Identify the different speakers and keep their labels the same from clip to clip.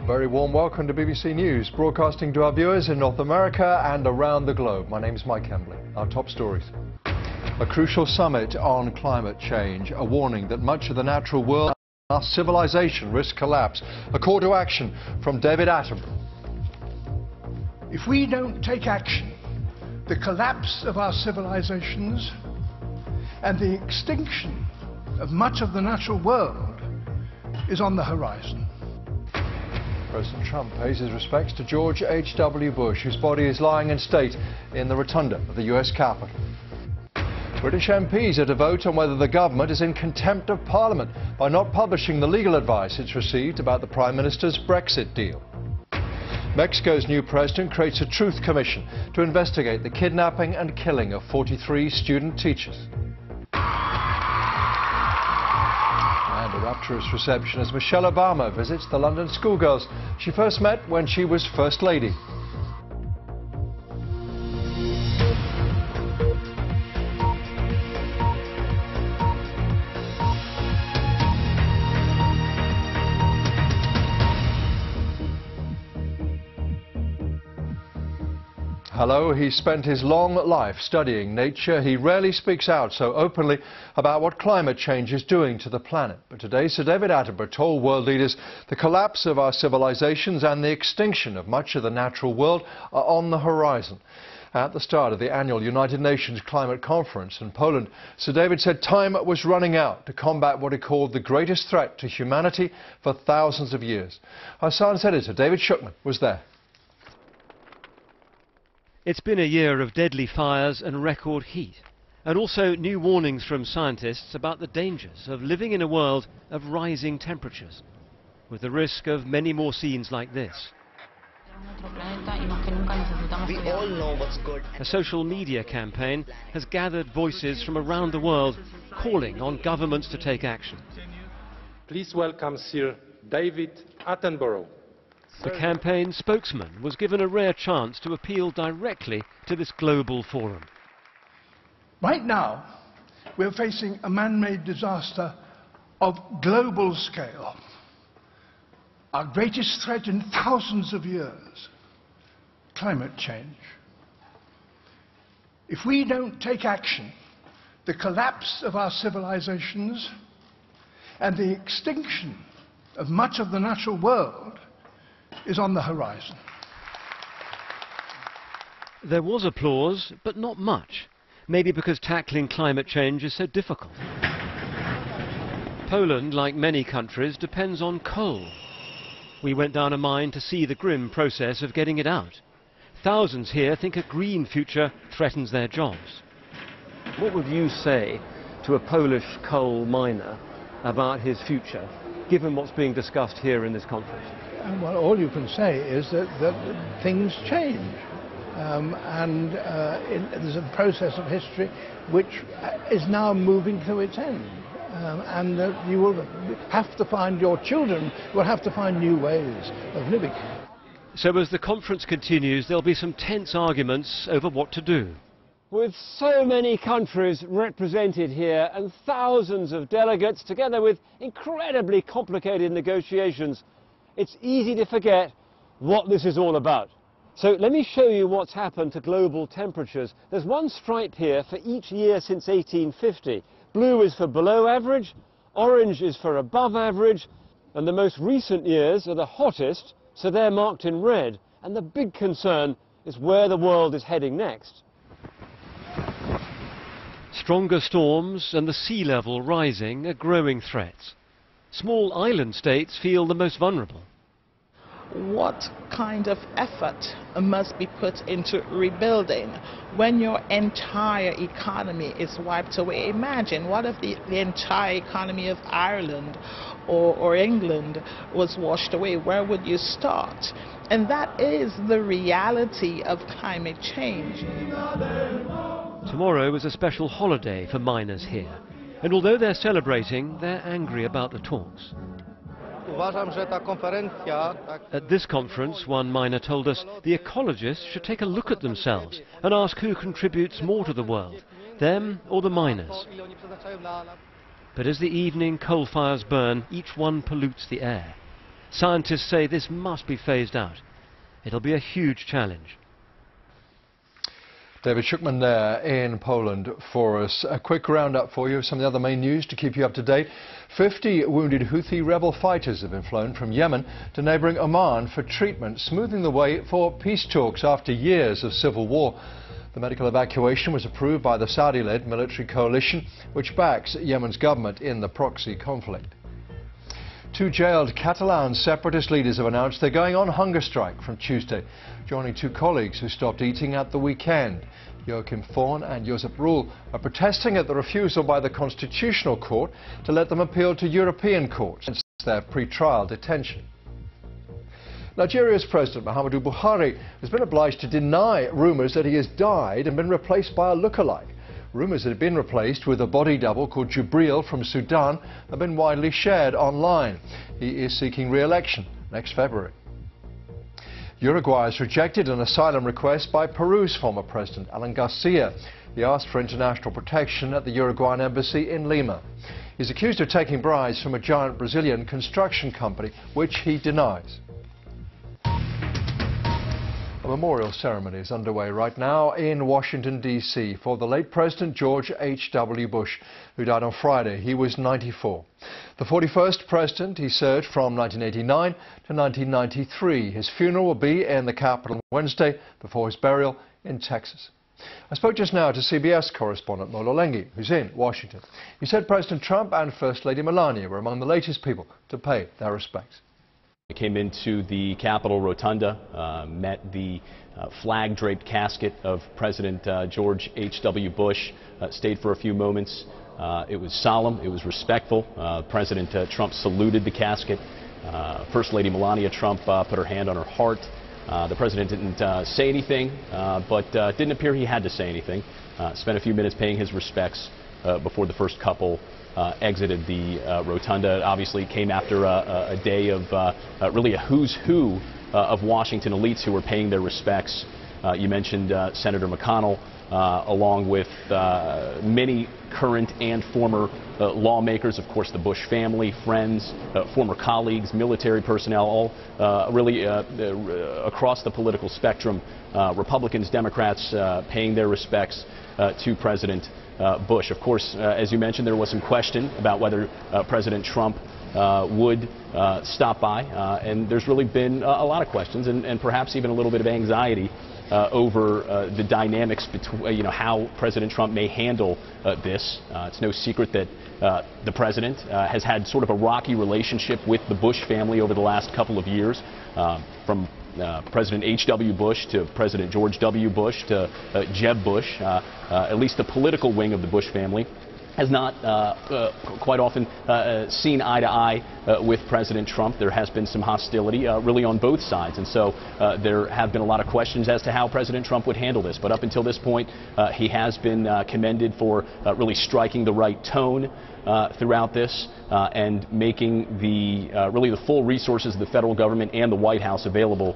Speaker 1: Very warm welcome to BBC News, broadcasting to our viewers in North America and around the globe. My name is Mike Embley. Our top stories. A crucial summit on climate change, a warning that much of the natural world, our civilization, risk collapse. A call to action from David Attenborough.
Speaker 2: If we don't take action, the collapse of our civilizations and the extinction of much of the natural world is on the horizon.
Speaker 1: President Trump pays his respects to George H.W. Bush, whose body is lying in state in the rotunda of the US Capitol. British MPs are to vote on whether the government is in contempt of Parliament by not publishing the legal advice it's received about the Prime Minister's Brexit deal. Mexico's new president creates a truth commission to investigate the kidnapping and killing of 43 student teachers. And a rapturous reception as Michelle Obama visits the London schoolgirls she first met when she was First Lady. Hello, he spent his long life studying nature. He rarely speaks out so openly about what climate change is doing to the planet. But today, Sir David Attenborough told world leaders the collapse of our civilizations and the extinction of much of the natural world are on the horizon. At the start of the annual United Nations Climate Conference in Poland, Sir David said time was running out to combat what he called the greatest threat to humanity for thousands of years. Our science editor, David Shukman, was there.
Speaker 3: It's been a year of deadly fires and record heat, and also new warnings from scientists about the dangers of living in a world of rising temperatures, with the risk of many more scenes like this.
Speaker 4: We all know what's good.
Speaker 3: A social media campaign has gathered voices from around the world calling on governments to take action.
Speaker 5: Please welcome Sir David Attenborough.
Speaker 3: The campaign spokesman was given a rare chance to appeal directly to this global forum.
Speaker 2: Right now, we're facing a man-made disaster of global scale. Our greatest threat in thousands of years, climate change. If we don't take action, the collapse of our civilizations and the extinction of much of the natural world is on the horizon.
Speaker 3: There was applause, but not much. Maybe because tackling climate change is so difficult. Poland, like many countries, depends on coal. We went down a mine to see the grim process of getting it out. Thousands here think a green future threatens their jobs. What would you say to a Polish coal miner about his future, given what's being discussed here in this conference?
Speaker 2: Well, all you can say is that things change. There's a process of history which is now moving to its end. And you will have to find, your children will have to find new ways of living.
Speaker 3: So as the conference continues, there'll be some tense arguments over what to do.
Speaker 6: With so many countries represented here and thousands of delegates, together with incredibly complicated negotiations, it's easy to forget what this is all about. So let me show you what's happened to global temperatures. There's one stripe here for each year since 1850. Blue is for below average, orange is for above average, and the most recent years are the hottest, so they're marked in red. And the big concern is where the world is heading next.
Speaker 3: Stronger storms and the sea level rising are growing threats. Small island states feel the most vulnerable.
Speaker 7: What kind of effort must be put into rebuilding when your entire economy is wiped away? Imagine, what if the entire economy of Ireland or England was washed away? Where would you start? And that is the reality of climate change.
Speaker 3: Tomorrow is a special holiday for miners here. And although they're celebrating, they're angry about the talks. At this conference, one miner told us the ecologists should take a look at themselves and ask who contributes more to the world, them or the miners. But as the evening coal fires burn, each one pollutes the air. Scientists say this must be phased out. It'll be a huge challenge.
Speaker 1: David Shukman there in Poland for us. A quick roundup for you of some of the other main news to keep you up to date. 50 wounded Houthi rebel fighters have been flown from Yemen to neighbouring Oman for treatment, smoothing the way for peace talks after years of civil war. The medical evacuation was approved by the Saudi-led military coalition, which backs Yemen's government in the proxy conflict. 2 jailed Catalan separatist leaders have announced they're going on hunger strike from Tuesday, joining 2 colleagues who stopped eating at the weekend. Joachim Forn and Josep Rull are protesting at the refusal by the Constitutional Court to let them appeal to European courts since their pre-trial detention. Nigeria's President Muhammadu Buhari has been obliged to deny rumours that he has died and been replaced by a lookalike. Rumours that have been replaced with a body double called Jubril from Sudan have been widely shared online. He is seeking re-election next February. Uruguay has rejected an asylum request by Peru's former president, Alan Garcia. He asked for international protection at the Uruguayan embassy in Lima. He's accused of taking bribes from a giant Brazilian construction company, which he denies. A memorial ceremony is underway right now in Washington, D.C. for the late President George H.W. Bush, who died on Friday. He was 94. The 41st president, he served from 1989 to 1993. His funeral will be in the Capitol on Wednesday before his burial in Texas. I spoke just now to CBS correspondent Molo Lenghi, who's in Washington. He said President Trump and First Lady Melania were among the latest people to pay their respects.
Speaker 8: We came into the Capitol Rotunda, met the flag-draped casket of President George H.W. Bush, stayed for a few moments. It was solemn, it was respectful. President Trump saluted the casket. First Lady Melania Trump put her hand on her heart. The president didn't say anything, but didn't appear he had to say anything. Spent a few minutes paying his respects before the first couple exited the rotunda. It obviously came after a day of really a who's who of Washington elites who were paying their respects. You mentioned Senator McConnell, along with many current and former lawmakers, of course the Bush family, friends, former colleagues, military personnel, all really across the political spectrum, Republicans, Democrats paying their respects to President Bush. Of course, as you mentioned, there was some question about whether President Trump would stop by, and there's really been a lot of questions and perhaps even a little bit of anxiety over the dynamics between, how President Trump may handle this. It's no secret that the president has had sort of a rocky relationship with the Bush family over the last couple of years, from President H.W. Bush to President George W. Bush to Jeb Bush. At least the political wing of the Bush family has not quite often seen eye to eye with President Trump. There has been some hostility really on both sides, and so there have been a lot of questions as to how President Trump would handle this. But up until this point, he has been commended for really striking the right tone throughout this and making really the full resources of the federal government and the White House available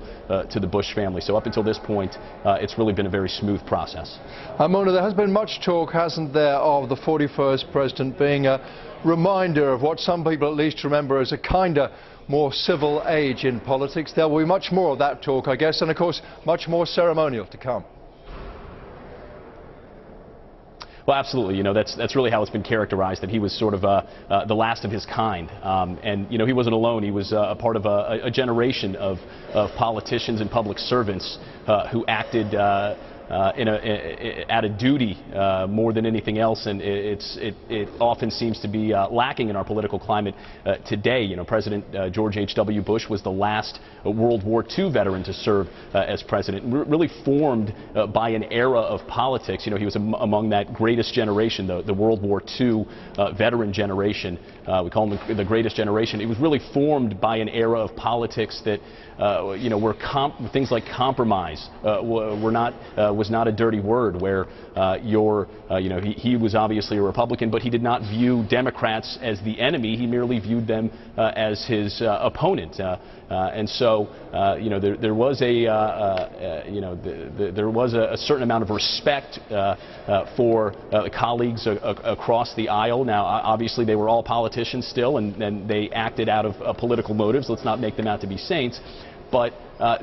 Speaker 8: to the Bush family. So up until this point, it's really been a very smooth process.
Speaker 1: Mona, there has been much talk, hasn't there, of the 41st president being a reminder of what some people at least remember as a kinder, more civil age in politics. There will be much more of that talk, I guess, and of course much more ceremonial to come.
Speaker 8: Well, absolutely. That's really how it's been characterized, that he was sort of the last of his kind. And, he wasn't alone. He was a part of a generation of politicians and public servants who acted out of duty more than anything else, and it often seems to be lacking in our political climate today. President George H.W. Bush was the last World War II veteran to serve as president, really formed by an era of politics. He was among that greatest generation, the World War II veteran generation. We call them the greatest generation. It was really formed by an era of politics that where things like compromise were not was not a dirty word, where he was obviously a Republican, but he did not view Democrats as the enemy. He merely viewed them as his opponent. And so, there was a certain amount of respect for colleagues across the aisle. Now, obviously, they were all politicians still, and they acted out of political motives. Let's not make them out to be saints, but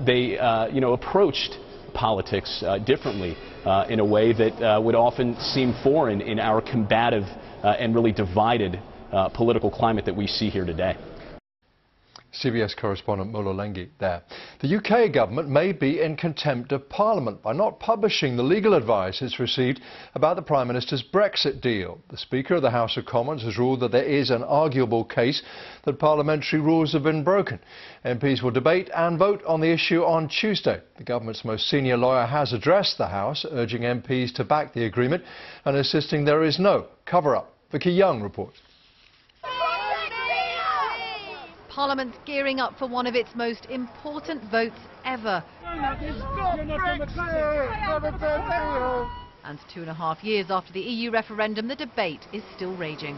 Speaker 8: they, approached politics differently in a way that would often seem foreign in our combative and really divided political climate that we see here today.
Speaker 1: CBS correspondent Mola Lenghi there. The UK government may be in contempt of Parliament by not publishing the legal advice it's received about the Prime Minister's Brexit deal. The Speaker of the House of Commons has ruled that there is an arguable case that parliamentary rules have been broken. MPs will debate and vote on the issue on Tuesday. The government's most senior lawyer has addressed the House, urging MPs to back the agreement and insisting there is no cover-up. Vicky Young reports.
Speaker 9: Parliament's gearing up for one of its most important votes ever. And 2.5 years after the EU referendum, the debate is still raging.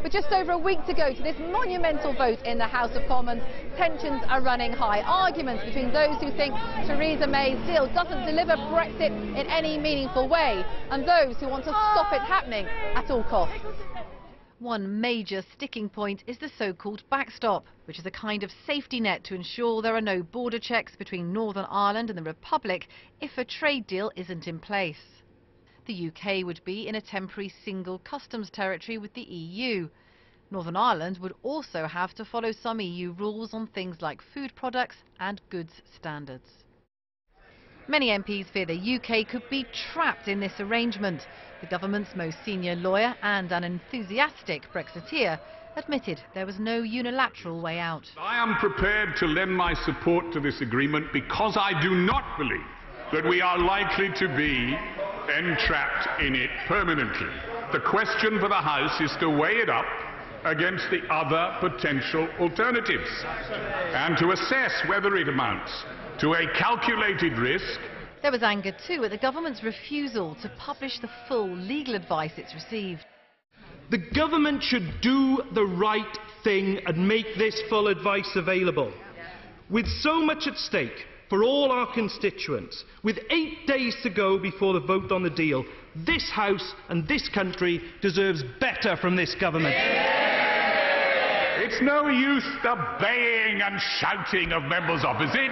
Speaker 10: With just over a week to go to this monumental vote in the House of Commons, tensions are running high. Arguments between those who think Theresa May's deal doesn't deliver Brexit in any meaningful way and those who want to stop it happening at all costs.
Speaker 9: One major sticking point is the so-called backstop, which is a kind of safety net to ensure there are no border checks between Northern Ireland and the Republic if a trade deal isn't in place. The UK would be in a temporary single customs territory with the EU. Northern Ireland would also have to follow some EU rules on things like food products and goods standards. Many MPs fear the UK could be trapped in this arrangement. The government's most senior lawyer and an enthusiastic Brexiteer admitted there was no unilateral way out.
Speaker 11: I am prepared to lend my support to this agreement because I do not believe that we are likely to be entrapped in it permanently. The question for the House is to weigh it up against the other potential alternatives and to assess whether it amounts to a calculated risk.
Speaker 9: There was anger too at the government's refusal to publish the full legal advice it's received.
Speaker 12: The government should do the right thing and make this full advice available. With so much at stake for all our constituents, with 8 days to go before the vote on the deal, this House and this country deserves better from this government.
Speaker 11: It's no use the baying and shouting of members opposite.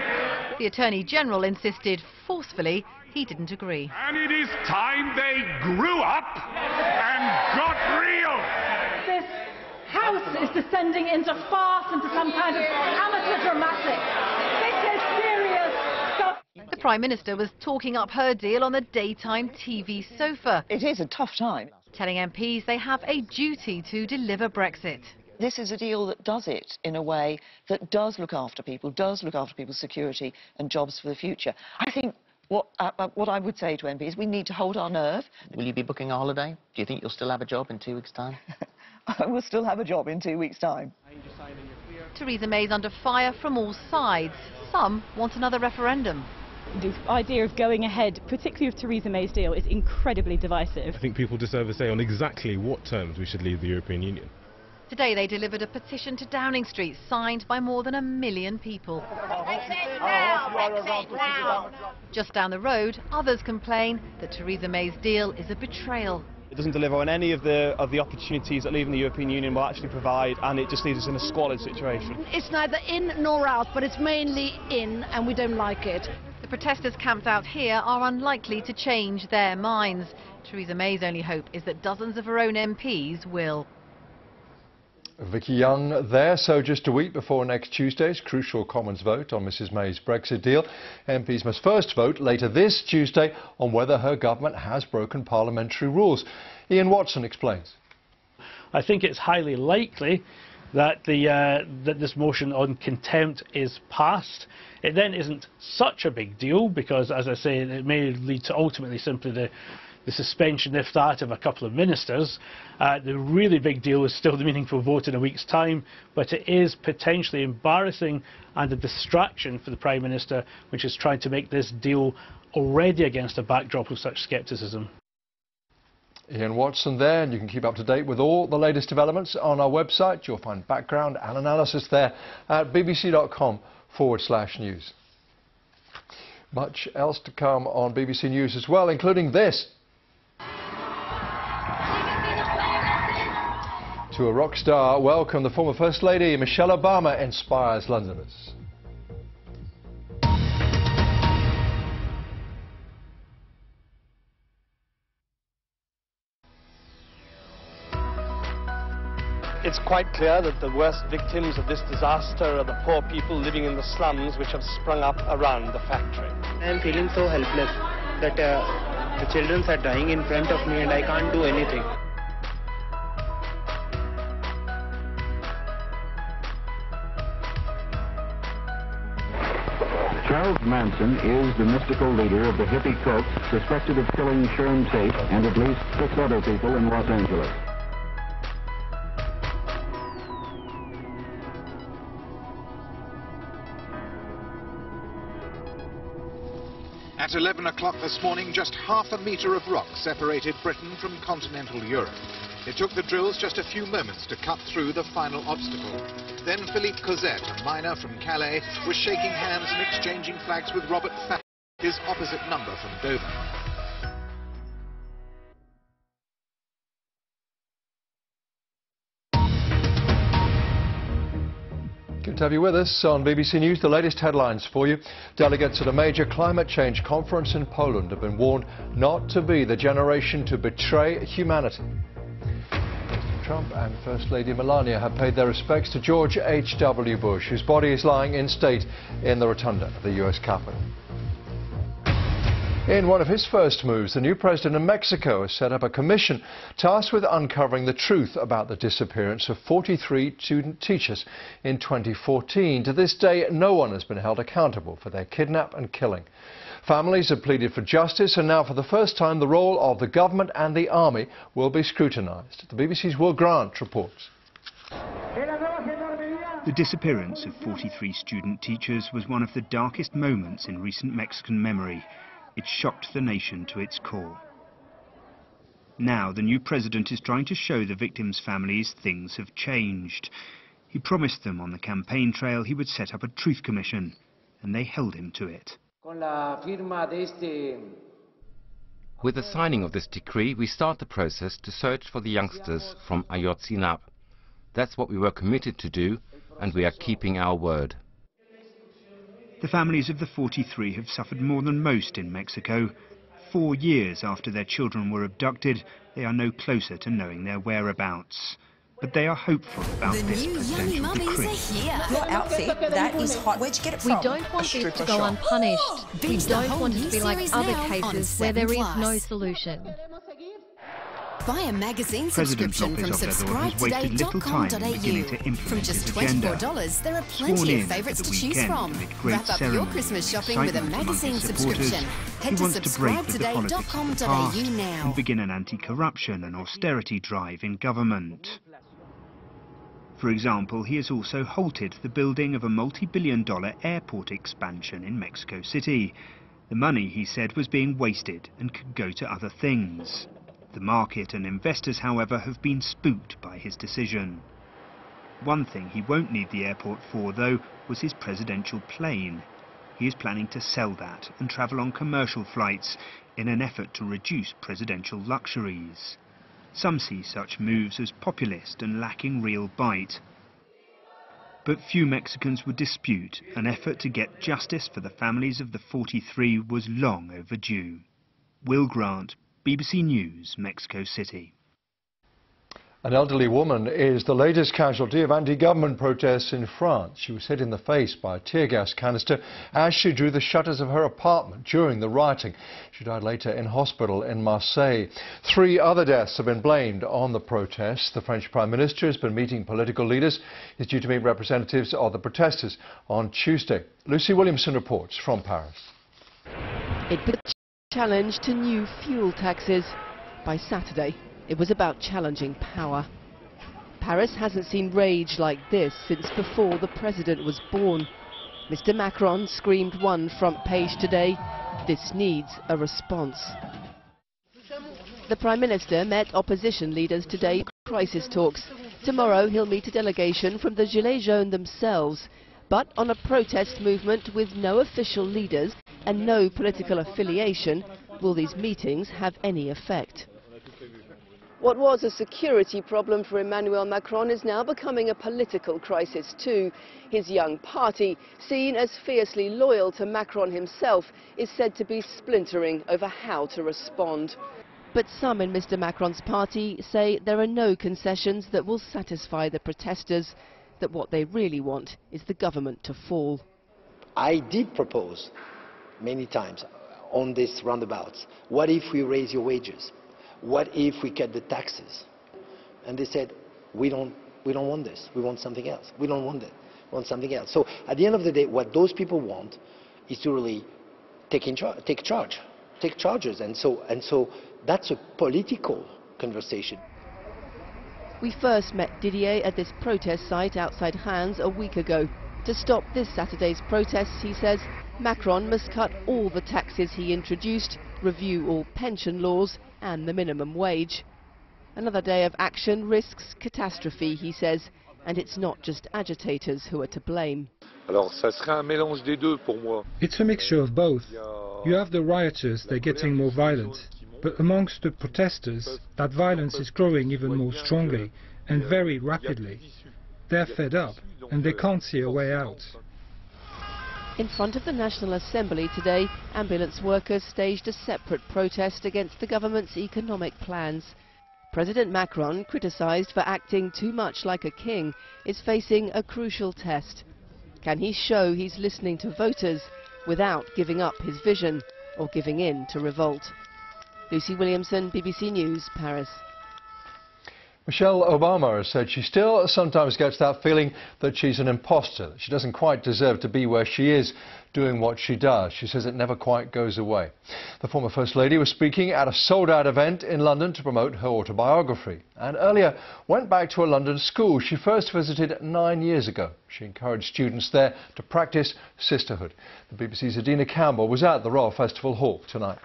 Speaker 9: The Attorney General insisted forcefully he didn't agree.
Speaker 11: And it is time they grew up and got real.
Speaker 13: This House is descending into farce, into some kind of amateur dramatic. This is serious stuff.
Speaker 9: The Prime Minister was talking up her deal on the daytime TV sofa.
Speaker 14: It is a tough time.
Speaker 9: Telling MPs they have a duty to deliver Brexit.
Speaker 14: This is a deal that does it in a way that does look after people, does look after people's security and jobs for the future. I think what I would say to MPs, we need to hold our nerve.
Speaker 4: Will you be booking a holiday? Do you think you'll still have a job in 2 weeks' time?
Speaker 14: I will still have a job in 2 weeks' time.
Speaker 9: Theresa May's under fire from all sides. Some want another referendum.
Speaker 15: The idea of going ahead, particularly with Theresa May's deal, is incredibly divisive.
Speaker 16: I think people deserve a say on exactly what terms we should leave the European Union.
Speaker 9: Today they delivered a petition to Downing Street signed by more than 1 million people.
Speaker 13: Brexit now! Brexit now!
Speaker 9: Just down the road, others complain that Theresa May's deal is a betrayal.
Speaker 17: It doesn't deliver on any of the opportunities that leaving the European Union will actually provide, and it just leaves us in a squalid situation.
Speaker 18: It's neither in nor out, but it's mainly in, and we don't like it.
Speaker 9: The protesters camped out here are unlikely to change their minds. Theresa May's only hope is that dozens of her own MPs will.
Speaker 1: Vicky Young there. So just a week before next Tuesday's crucial Commons vote on Mrs May's Brexit deal, MPs must first vote later this Tuesday on whether her government has broken parliamentary rules. Ian Watson explains.
Speaker 19: I think it's highly likely that that this motion on contempt is passed. It then isn't such a big deal because, as I say, it may lead to ultimately simply the suspension, if that, of a couple of ministers. The really big deal is still the meaningful vote in a week's time, but it is potentially embarrassing and a distraction for the Prime Minister, which is trying to make this deal already against a backdrop of such scepticism.
Speaker 1: Ian Watson there, and you can keep up to date with all the latest developments on our website. You'll find background and analysis there at bbc.com/news. Much else to come on BBC News as well, including this. To a rock star welcome, the former First Lady Michelle Obama inspires Londoners.
Speaker 20: It's quite clear that the worst victims of this disaster are the poor people living in the slums which have sprung up around the factory.
Speaker 21: I am feeling so helpless that the children are dying in front of me and I can't do anything.
Speaker 22: Charles Manson is the mystical leader of the hippie cult suspected of killing Sharon Tate and at least 6 other people in Los Angeles.
Speaker 23: At 11 o'clock this morning, just half a metre of rock separated Britain from continental Europe. It took the drills just a few moments to cut through the final obstacle. Then Philippe Cosette, a miner from Calais, was shaking hands and exchanging flags with Robert Fatt, his opposite number from Dover.
Speaker 1: Good to have you with us on BBC News. The latest headlines for you. Delegates at a major climate change conference in Poland have been warned not to be the generation to betray humanity. President Trump and First Lady Melania have paid their respects to George H.W. Bush, whose body is lying in state in the rotunda of the U.S. Capitol. In one of his first moves, the new president of Mexico has set up a commission tasked with uncovering the truth about the disappearance of 43 student teachers in 2014. To this day, no one has been held accountable for their kidnap and killing. Families have pleaded for justice, and now for the first time the role of the government and the army will be scrutinised. The BBC's Will Grant reports.
Speaker 24: The disappearance of 43 student teachers was one of the darkest moments in recent Mexican memory. It shocked the nation to its core. Now, the new president is trying to show the victims' families things have changed. He promised them on the campaign trail he would set up a truth commission, and they held him to it.
Speaker 25: With the signing of this decree, we start the process to search for the youngsters from Ayotzinapa. That's what we were committed to do, and we are keeping our word.
Speaker 24: The families of the 43 have suffered more than most in Mexico. 4 years after their children were abducted, they are no closer to knowing their whereabouts. But they are hopeful about this presidential decree.
Speaker 26: Your outfit, that is hot. Where'd you get it from?
Speaker 9: We don't want this to go unpunished. We don't want it to be like other cases where there is no solution.
Speaker 26: Buy a magazine
Speaker 24: President
Speaker 26: subscription from subscribetoday.com.au. From just $24, there are plenty of favourites to choose from. Wrap up your Christmas shopping with a magazine subscription. Head to subscribetoday.com.au now.
Speaker 24: And begin an anti-corruption and austerity drive in government. For example, he has also halted the building of a multi-billion-dollar airport expansion in Mexico City. The money, he said, was being wasted and could go to other things. The market and investors, however, have been spooked by his decision. One thing he won't need the airport for, though, was his presidential plane. He is planning to sell that and travel on commercial flights in an effort to reduce presidential luxuries. Some see such moves as populist and lacking real bite. But few Mexicans would dispute an effort to get justice for the families of the 43 was long overdue. Will Grant, BBC News, Mexico City.
Speaker 1: An elderly woman is the latest casualty of anti-government protests in France. She was hit in the face by a tear gas canister as she drew the shutters of her apartment during the rioting. She died later in hospital in Marseille. 3 other deaths have been blamed on the protests. The French Prime Minister has been meeting political leaders. He's due to meet representatives of the protesters on Tuesday. Lucy Williamson reports from Paris.
Speaker 27: It put a challenge to new fuel taxes. By Saturday, it was about challenging power. Paris hasn't seen rage like this since before the president was born. Mr Macron screamed one front page today, "This needs a response." The Prime Minister met opposition leaders today in crisis talks. Tomorrow he'll meet a delegation from the Gilets jaunes themselves, but on a protest movement with no official leaders and no political affiliation. Will these meetings have any effect? What was a security problem for Emmanuel Macron is now becoming a political crisis too. His young party, seen as fiercely loyal to Macron himself, is said to be splintering over how to respond. But some in Mr Macron's party say there are no concessions that will satisfy the protesters, that what they really want is the government to fall.
Speaker 2: I did propose many times on this roundabouts, what if we raise your wages? What if we cut the taxes? And they said, we don't want this, we want something else. We don't want it, we want something else. So at the end of the day, what those people want is to really take charges. And so that's a political conversation. We first met Didier at this protest site outside Cannes a week ago. To stop this Saturday's protests, he says, Macron must cut all the taxes he introduced, review all pension laws and the minimum wage. Another day of action risks catastrophe, he says, and it's not just agitators who are to blame.
Speaker 3: It's a mixture of both. You have the rioters, they're getting more violent. But amongst the protesters, that violence is growing even more strongly and very rapidly. They're fed up and they can't see a way out.
Speaker 27: In front of the National Assembly today, ambulance workers staged a separate protest against the government's economic plans. President Macron, criticised for acting too much like a king, is facing a crucial test. Can he show he's listening to voters without giving up his vision or giving in to revolt? Lucy Williamson, BBC News, Paris.
Speaker 1: Michelle Obama has said she still sometimes gets that feeling that she's an imposter, that she doesn't quite deserve to be where she is doing what she does. She says it never quite goes away. The former First Lady was speaking at a sold-out event in London to promote her autobiography, and earlier went back to a London school she first visited 9 years ago. She encouraged students there to practice sisterhood. The BBC's Adina Campbell was at the Royal Festival Hall tonight.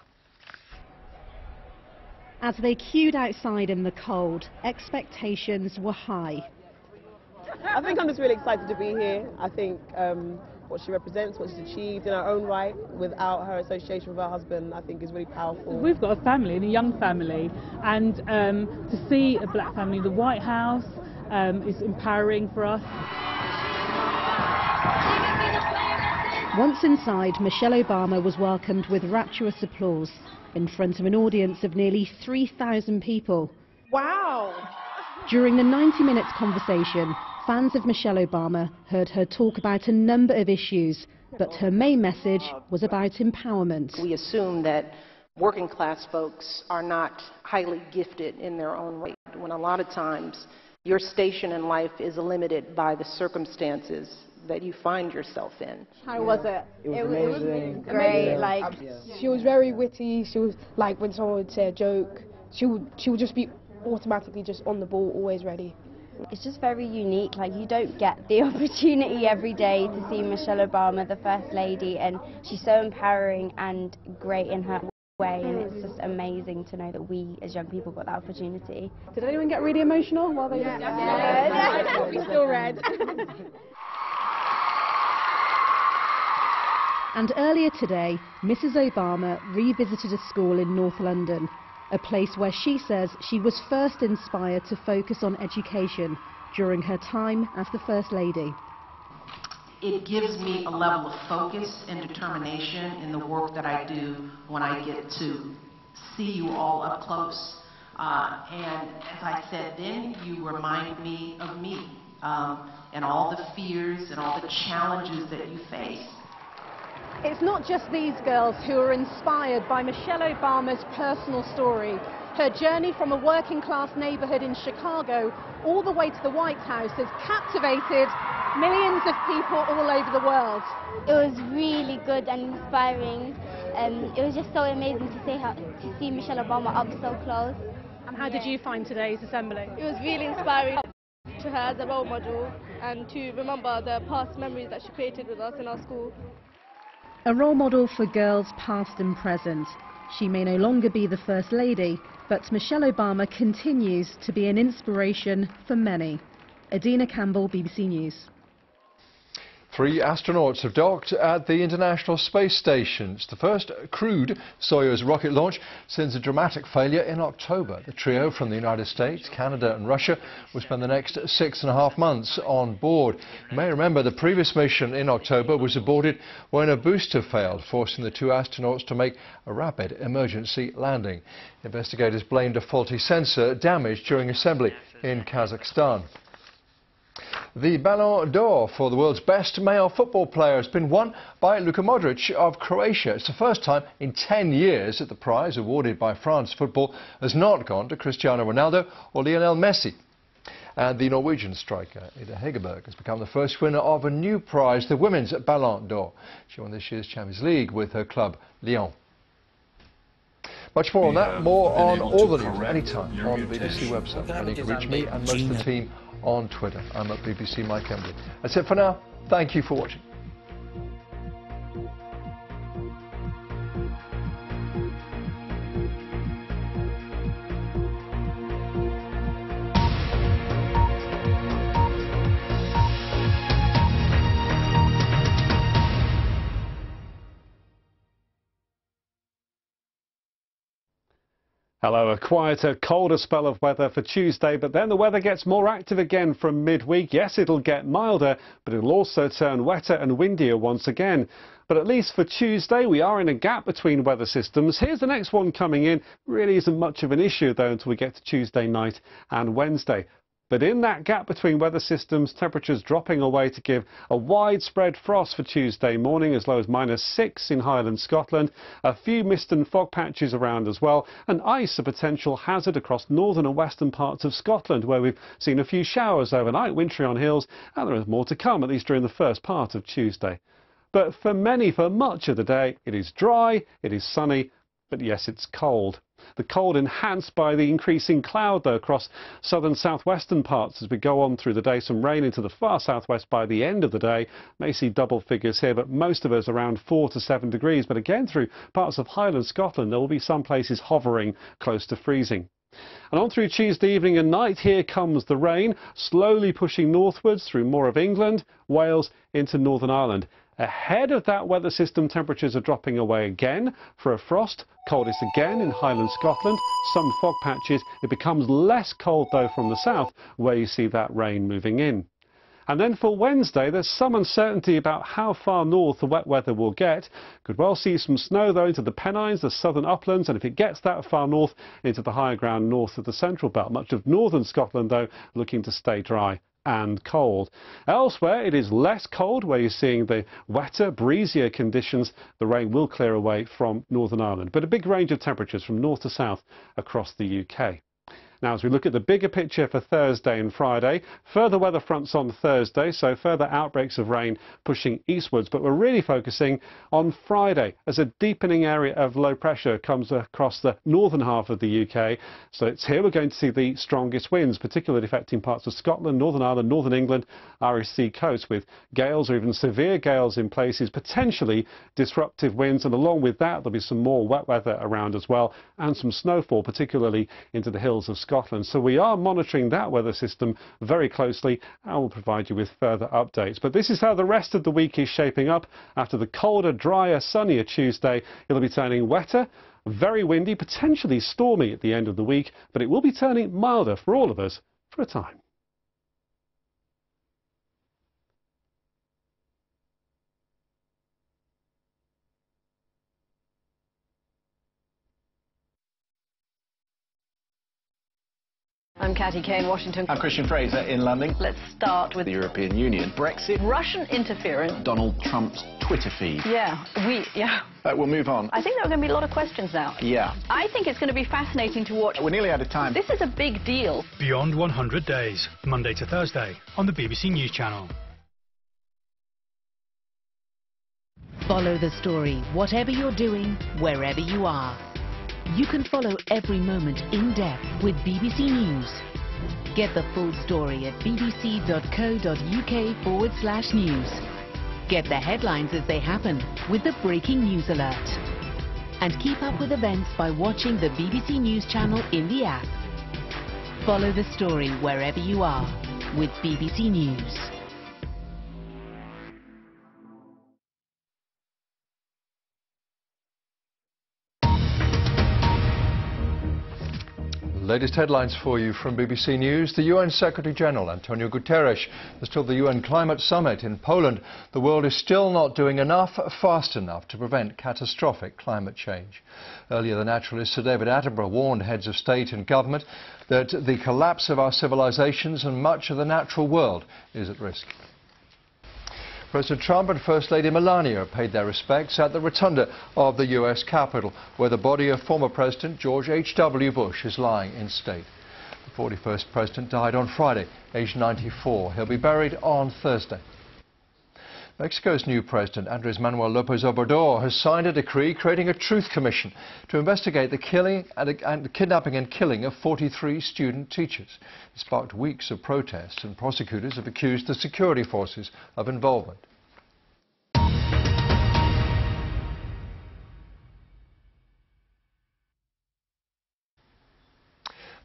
Speaker 5: As they queued outside in the cold, expectations were high.
Speaker 6: I think I'm just really excited to be here. I think what she represents, what she's achieved in her own right without her association with her husband, I think is really powerful.
Speaker 15: We've got a family, and a young family, and to see a black family in the White House is empowering for us.
Speaker 5: Once inside, Michelle Obama was welcomed with rapturous applause in front of an audience of nearly 3,000 people.
Speaker 6: Wow!
Speaker 5: During the 90 minutes conversation, fans of Michelle Obama heard her talk about a number of issues, but her main message was about empowerment.
Speaker 7: We assume that working class folks are not highly gifted in their own right, when a lot of times your station in life is limited by the circumstances that you find yourself in.
Speaker 6: How was it?
Speaker 7: It was
Speaker 6: really
Speaker 7: great.
Speaker 6: Like, she was very witty. She was like, when someone would say a joke, she would just be automatically just on the ball, always ready.
Speaker 8: It's just very unique. Like, you don't get the opportunity every day to see Michelle Obama, the First Lady, and she's so empowering and great in her way, and it's just amazing to know that we as young people got that opportunity.
Speaker 6: Did anyone get really emotional while they were
Speaker 8: Yeah.
Speaker 6: We still read.
Speaker 5: And earlier today, Mrs. Obama revisited a school in North London, a place where she says she was first inspired to focus on education during her time as the First Lady.
Speaker 7: It gives me a level of focus and determination in the work that I do when I get to see you all up close. And as I said then, you remind me of me and all the fears and all the challenges that you face.
Speaker 5: It's not just these girls who are inspired by Michelle Obama's personal story. Her journey from a working-class neighborhood in Chicago all the way to the White House has captivated millions of people all over the world.
Speaker 8: It was really good and inspiring. It was just so amazing to see Michelle Obama up so close.
Speaker 5: And how did you find today's assembly?
Speaker 8: It was really inspiring to her as a role model.
Speaker 4: and to remember the past memories that she created with us in our school.
Speaker 5: A role model for girls past and present. She may no longer be the First Lady, but Michelle Obama continues to be an inspiration for many. Adina Campbell, BBC News.
Speaker 1: 3 astronauts have docked at the International Space Station. It's the first crewed Soyuz rocket launch since a dramatic failure in October. The trio from the United States, Canada and Russia will spend the next 6.5 months on board. You may remember the previous mission in October was aborted when a booster failed, forcing the 2 astronauts to make a rapid emergency landing. Investigators blamed a faulty sensor damage during assembly in Kazakhstan. The Ballon d'Or for the world's best male football player has been won by Luka Modric of Croatia. It's the first time in 10 years that the prize awarded by France Football has not gone to Cristiano Ronaldo or Lionel Messi. And the Norwegian striker Ida Hegerberg has become the first winner of a new prize, the Women's Ballon d'Or. She won this year's Champions League with her club Lyon. Much more on that, more on all the news anytime on the BBC website. And you can reach me and most of the team on Twitter. I'm at BBC Mike Embley. That's it for now. Thank you for watching.
Speaker 10: Hello, a quieter, colder spell of weather for Tuesday, but then the weather gets more active again from midweek. Yes, it'll get milder, but it'll also turn wetter and windier once again. But at least for Tuesday, we are in a gap between weather systems. Here's the next one coming in. Really isn't much of an issue, though, until we get to Tuesday night and Wednesday. But in that gap between weather systems, temperatures dropping away to give a widespread frost for Tuesday morning, as low as -6 in Highland, Scotland. A few mist and fog patches around as well, and ice a potential hazard across northern and western parts of Scotland, where we've seen a few showers overnight, wintry on hills, and there is more to come, at least during the first part of Tuesday. But for many, for much of the day, it is dry, it is sunny, but yes, it's cold. The cold enhanced by the increasing cloud, though, across southern southwestern parts as we go on through the day. Some rain into the far southwest by the end of the day. May see double figures here, but most of us around 4 to 7 degrees. But again, through parts of Highland Scotland, there will be some places hovering close to freezing. And on through Tuesday evening and night, here comes the rain, slowly pushing northwards through more of England, Wales into Northern Ireland. Ahead of that weather system, temperatures are dropping away again for a frost. Coldest again in Highland Scotland, some fog patches. It becomes less cold, though, from the south, where you see that rain moving in. And then for Wednesday, there's some uncertainty about how far north the wet weather will get. Could well see some snow, though, into the Pennines, the southern uplands, and if it gets that far north, into the higher ground north of the central belt. Much of northern Scotland, though, looking to stay dry and cold. Elsewhere, it is less cold, where you're seeing the wetter, breezier conditions. The rain will clear away from Northern Ireland, but a big range of temperatures from north to south across the UK. Now, as we look at the bigger picture for Thursday and Friday, further weather fronts on Thursday, so further outbreaks of rain pushing eastwards, but we're really focusing on Friday as a deepening area of low pressure comes across the northern half of the UK. So it's here we're going to see the strongest winds, particularly affecting parts of Scotland, Northern Ireland, Northern England, Irish Sea coast, with gales or even severe gales in places, potentially disruptive winds, and along with that there'll be some more wet weather around as well, and some snowfall, particularly into the hills of Scotland. So we are monitoring that weather system very closely and will provide you with further updates. But this is how the rest of the week is shaping up. After the colder, drier, sunnier Tuesday, it'll be turning wetter, very windy, potentially stormy at the end of the week, but it will be turning milder for all of us for a time.
Speaker 11: I'm Catty Kay in Washington.
Speaker 12: I'm Christian Fraser in London.
Speaker 11: Let's start with
Speaker 12: the European Union, Brexit,
Speaker 11: Russian interference,
Speaker 12: Donald Trump's Twitter feed.
Speaker 11: We'll
Speaker 12: move on.
Speaker 11: I think there are going to be a lot of questions now.
Speaker 12: Yeah.
Speaker 11: I think it's going to be fascinating to watch.
Speaker 12: We're nearly out of time.
Speaker 11: This is a big deal.
Speaker 13: Beyond 100 Days, Monday to Thursday on the BBC News Channel.
Speaker 14: Follow the story, whatever you're doing, wherever you are. You can follow every moment in depth with BBC News. Get the full story at bbc.co.uk/news. Get the headlines as they happen with the Breaking News Alert. And keep up with events by watching the BBC News channel in the app. Follow the story wherever you are with BBC News.
Speaker 1: Latest headlines for you from BBC News. The UN Secretary-General Antonio Guterres has told the UN Climate Summit in Poland the world is still not doing enough fast enough to prevent catastrophic climate change. Earlier, the naturalist Sir David Attenborough warned heads of state and government that the collapse of our civilizations and much of the natural world is at risk. President Trump and First Lady Melania paid their respects at the rotunda of the US Capitol, where the body of former President George H.W. Bush is lying in state. The 41st president died on Friday, aged 94. He'll be buried on Thursday. Mexico's new president, Andrés Manuel López Obrador, has signed a decree creating a truth commission to investigate the kidnapping and killing of 43 student teachers. It sparked weeks of protests, and prosecutors have accused the security forces of involvement.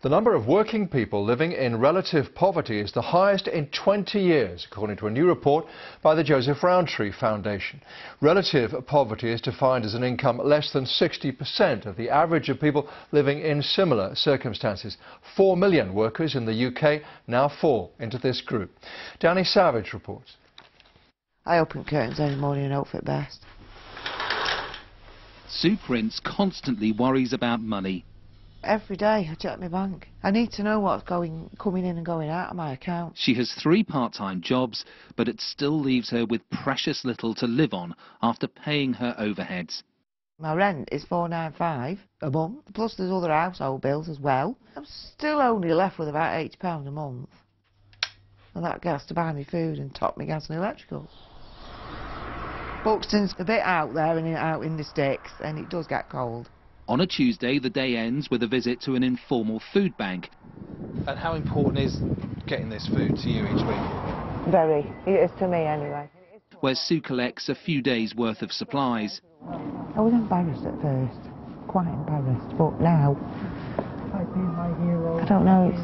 Speaker 1: The number of working people living in relative poverty is the highest in 20 years, according to a new report by the Joseph Rowntree Foundation. Relative poverty is defined as an income less than 60% of the average of people living in similar circumstances. 4 million workers in the UK now fall into this group. Danny Savage reports.
Speaker 16: I open curtains every morning and hope for the best.
Speaker 17: Sue Prince constantly worries about money.
Speaker 16: Every day I check my bank. I need to know what's coming in and going out of my account.
Speaker 17: She has 3 part-time jobs, but it still leaves her with precious little to live on after paying her overheads.
Speaker 16: My rent is £495 a month, plus there's other household bills as well. I'm still only left with about £80 a month. And that gets to buy me food and top my gas and electrical. Buxton's a bit out there and out in the sticks, and it does get cold.
Speaker 17: On a Tuesday, the day ends with a visit to an informal food bank.
Speaker 18: And how important is getting this food to you each week?
Speaker 16: Very. It is to me anyway.
Speaker 17: Where Sue collects a few days' worth of supplies.
Speaker 16: I was embarrassed at first, quite embarrassed, but now I don't know, it's